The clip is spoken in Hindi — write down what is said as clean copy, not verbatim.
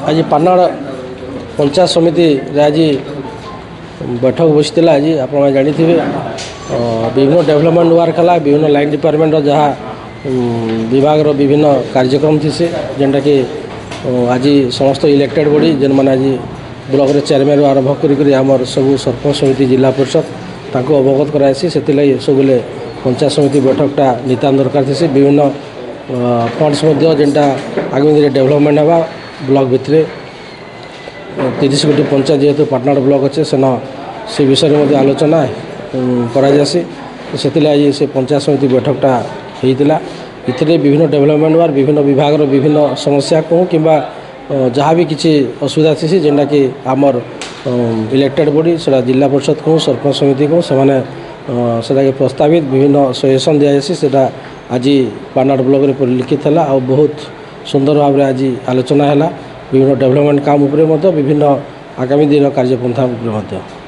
आज पानाड़ पंचायत समिति आज बैठक बसी आज आप जानी विभिन्न डेवलपमेंट वर्क है विभिन्न लाइन डिपार्टमेंट जहाँ विभाग विभिन्न कार्यक्रम थी जेनटा कि आज समस्त इलेक्टेड बॉडी जेन मैंने आज ब्लॉक रे चेयरमैन आरंभ कर सब सरपंच समिति जिला परिषद ताको अवगत करासी से सब पंचायत समिति बैठकटा नितान दरकार थी विभिन्न फंड्स जेनटा आगामी दिन डेवलपमेंट होगा ब्लॉक भितर 30 गोटी पंचायत जेहेतु पाटनाड़ ब्लॉक अच्छे से विषय में आलोचना करासी से आज से पंचायत समिति बैठकटा होता इतने विभिन्न डेवलपमेंट वार विभिन्न विभाग विभिन्न समस्या कहूँ कि जहाँ भी किसी असुविधा थी जेनटा कि आमर इलेक्टेड बॉडी से जिला परिषद कहूँ सरपंच समिति कहूँ से प्रस्तावित विभिन्न सजेसन दिजासी से आज पानाड़ ब्लॉक रे परिलिखित है और बहुत सुंदर भाव में आज आलोचना है विभिन्न डेवलपमेंट काम विभिन्न आगामी दिन कार्यपंथा।